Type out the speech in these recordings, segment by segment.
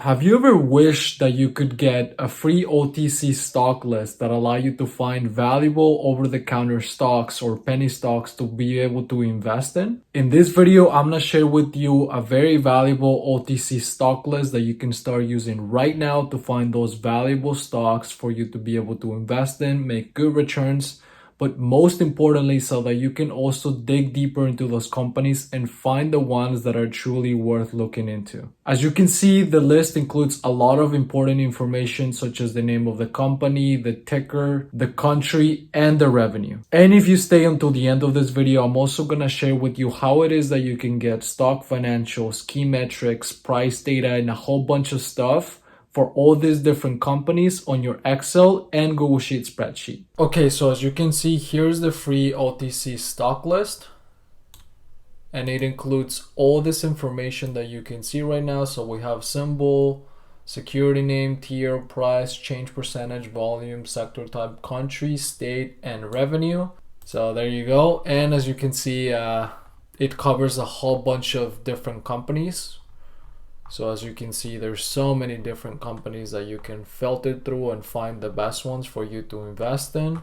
Have you ever wished that you could get a free OTC stock list that allow you to find valuable over-the-counter stocks or penny stocks to be able to invest in? In this video, I'm gonna share with you a very valuable OTC stock list that you can start using right now to find those valuable stocks for you to be able to invest in, make good returns, but most importantly, so that you can also dig deeper into those companies and find the ones that are truly worth looking into. As you can see, the list includes a lot of important information such as the name of the company, the ticker, the country, and the revenue. And if you stay until the end of this video, I'm also gonna share with you how it is that you can get stock financials, key metrics, price data, and a whole bunch of stuff for all these different companies on your Excel and Google Sheet spreadsheet. Okay, so as you can see, here's the free OTC stock list. And it includes all this information that you can see right now. So we have symbol, security name, tier, price, change percentage, volume, sector type, country, state, and revenue. So there you go. And as you can see, it covers a whole bunch of different companies. So as you can see, there's so many different companies that you can filter through and find the best ones for you to invest in.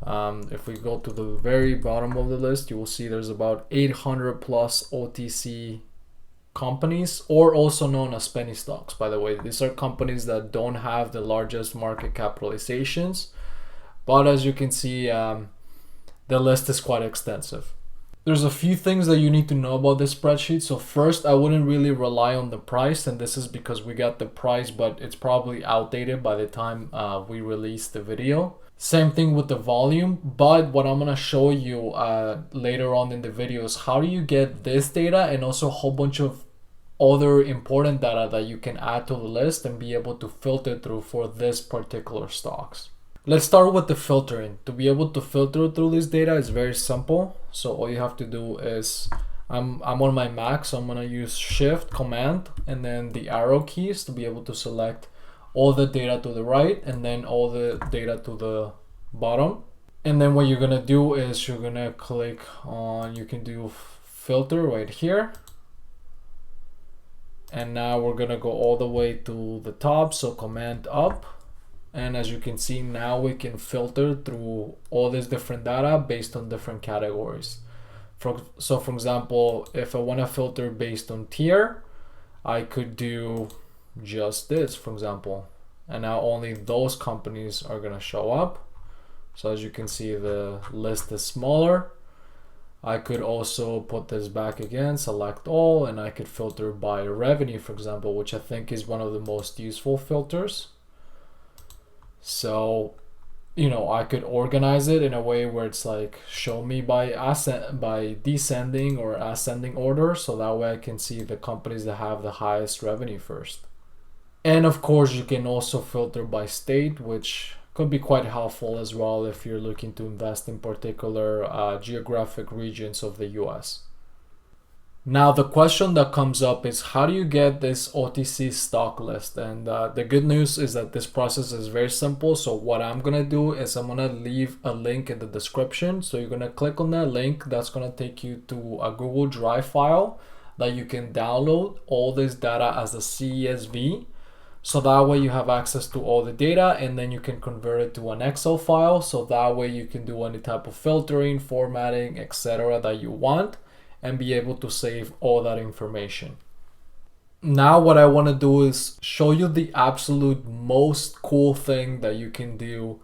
If we go to the very bottom of the list, you will see there's about 800 plus OTC companies, or also known as penny stocks. By the way, these are companies that don't have the largest market capitalizations, but as you can see, the list is quite extensive. There's a few things that you need to know about this spreadsheet. So first, I wouldn't really rely on the price, and this is because we got the price, but it's probably outdated by the time we release the video. Same thing with the volume, but what I'm gonna show you later on in the video is how do you get this data and also a whole bunch of other important data that you can add to the list and be able to filter through for this particular stocks. Let's start with the filtering. To be able to filter through this data is very simple. So all you have to do is, I'm on my Mac, so I'm gonna use Shift, Command, and then the arrow keys to be able to select all the data to the right and then all the data to the bottom. And then what you're gonna do is you're gonna click on, you can do filter right here. And now we're gonna go all the way to the top, so Command up. And as you can see, now we can filter through all this different data based on different categories. So for example, if I want to filter based on tier, I could do just this, for example. And now only those companies are going to show up. So as you can see, the list is smaller. I could also put this back again, select all, and I could filter by revenue, for example, which I think is one of the most useful filters. So, you know, I could organize it in a way where it's like show me by descending or ascending order, so that way I can see the companies that have the highest revenue first. And of course, you can also filter by state, which could be quite helpful as well if you're looking to invest in particular geographic regions of the US. Now the question that comes up is how do you get this OTC stock list? And the good news is that this process is very simple. So what I'm gonna do is I'm gonna leave a link in the description. So you're gonna click on that link. That's gonna take you to a Google Drive file that you can download all this data as a CSV. So that way you have access to all the data, and then you can convert it to an Excel file. So that way you can do any type of filtering, formatting, etc. that you want, and be able to save all that information. Now what I want to do is show you the absolute most cool thing that you can do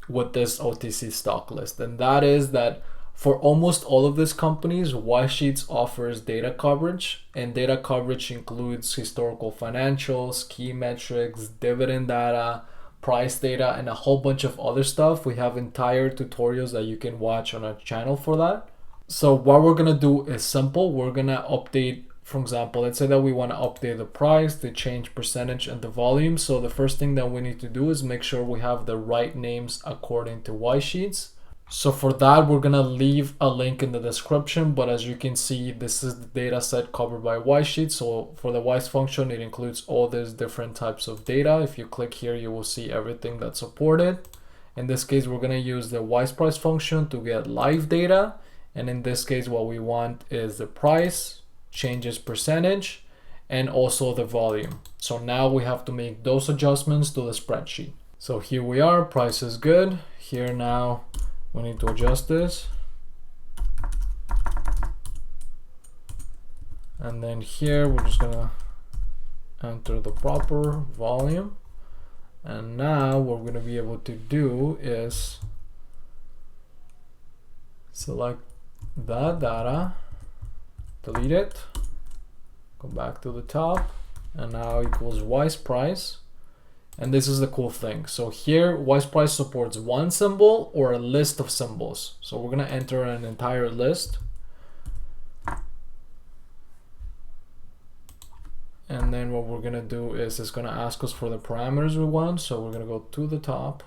with this OTC stock list. And that is that for almost all of these companies, YSheets offers data coverage, and data coverage includes historical financials, key metrics, dividend data, price data, and a whole bunch of other stuff. We have entire tutorials that you can watch on our channel for that. So what we're gonna do is simple. We're gonna update, for example, let's say that we want to update the price, the change percentage, and the volume. So the first thing that we need to do is make sure we have the right names according to YSheets. So for that, we're gonna leave a link in the description, but as you can see, this is the data set covered by YSheets. So for the WISE function, it includes all these different types of data. If you click here, you will see everything that's supported. In this case, we're gonna use the WISE price function to get live data. And in this case, what we want is the price, changes percentage, and also the volume. So now we have to make those adjustments to the spreadsheet. So here we are, price is good. Here now we need to adjust this. And then here we're just gonna enter the proper volume. And now what we're gonna be able to do is select that data, delete it, go back to the top, and now equals wise price. And this is the cool thing. So here wise price supports one symbol or a list of symbols. So we're gonna enter an entire list. And then what we're gonna do is it's gonna ask us for the parameters we want. So we're gonna go to the top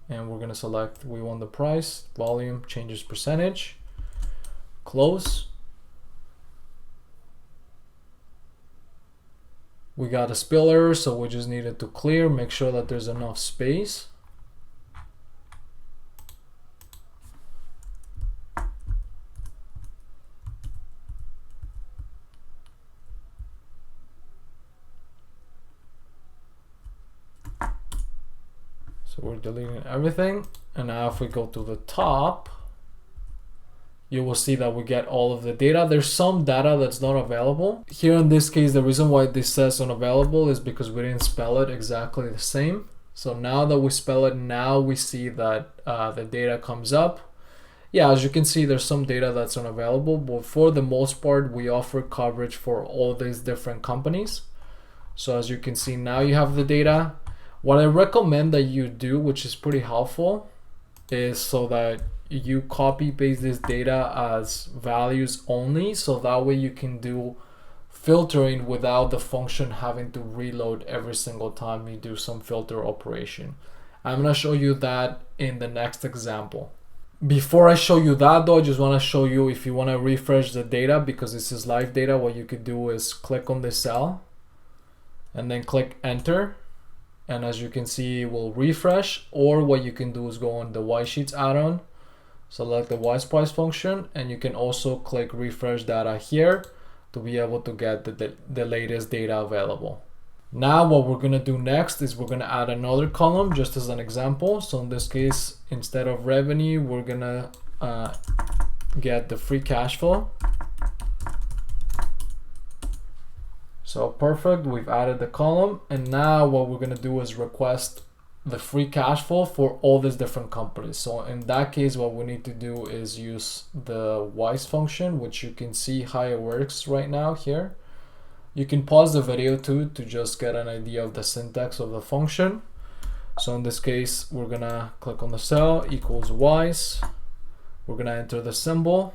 and we're gonna select, we want the price, volume, changes percentage, close. We got a spill error, so we just needed to clear, make sure that there's enough space. So we're deleting everything. And now if we go to the top, you will see that we get all of the data. There's some data that's not available. Here in this case, the reason why this says unavailable is because we didn't spell it exactly the same. So now that we spell it, now we see that the data comes up. Yeah, as you can see, there's some data that's unavailable, but for the most part, we offer coverage for all these different companies. So as you can see, now you have the data. What I recommend that you do, which is pretty helpful, is so that you copy paste this data as values only, so that way you can do filtering without the function having to reload every single time you do some filter operation. I'm going to show you that in the next example. Before I show you that though, I just want to show you if you want to refresh the data, because this is live data, what you could do is click on the cell and then click enter. And as you can see, it will refresh. Or what you can do is go on the Y Sheets add-on, select the wise price function, and you can also click refresh data here to be able to get the latest data available. Now what we're gonna do next is we're gonna add another column just as an example. So in this case, instead of revenue, we're gonna get the free cash flow. So perfect, we've added the column, and now what we're gonna do is request the free cash flow for all these different companies. So in that case, what we need to do is use the wise function, which you can see how it works right now here. You can pause the video too to just get an idea of the syntax of the function. So in this case, we're gonna click on the cell equals wise. We're gonna enter the symbol.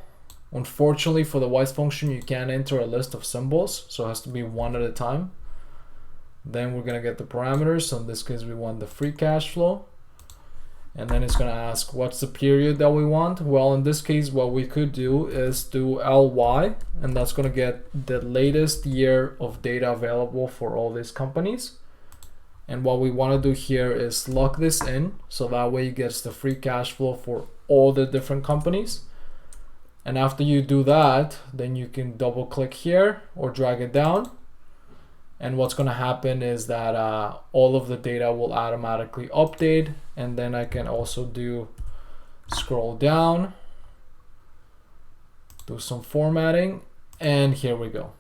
Unfortunately for the wise function, you can't enter a list of symbols, so it has to be one at a time. Then we're gonna get the parameters. So in this case, we want the free cash flow. And then it's gonna ask what's the period that we want. Well, in this case, what we could do is do LY, and that's gonna get the latest year of data available for all these companies. And what we wanna do here is lock this in, so that way it gets the free cash flow for all the different companies. And after you do that, then you can double click here or drag it down. And what's going to happen is that all of the data will automatically update. And then I can also do scroll down, do some formatting, and here we go.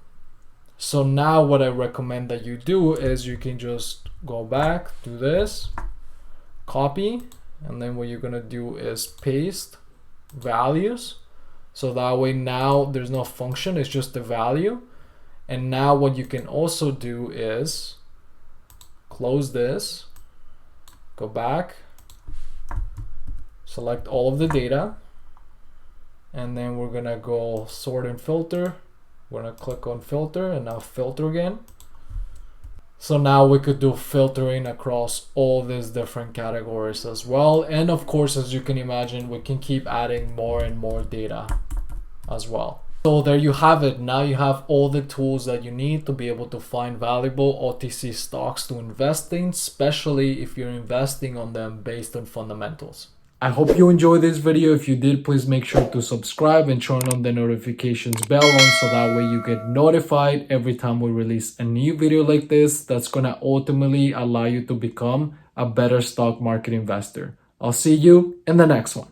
So now what I recommend that you do is you can just go back, do this, copy, and then what you're going to do is paste values. So that way now there's no function, it's just the value. And now what you can also do is close this, go back, select all of the data, and then we're gonna go sort and filter. We're gonna click on filter and now filter again. So now we could do filtering across all these different categories as well. And of course, as you can imagine, we can keep adding more and more data as well. So there you have it. Now you have all the tools that you need to be able to find valuable OTC stocks to invest in, especially if you're investing on them based on fundamentals. I hope you enjoyed this video. If you did, please make sure to subscribe and turn on the notifications bell on so that way you get notified every time we release a new video like this that's gonna ultimately allow you to become a better stock market investor. I'll see you in the next one.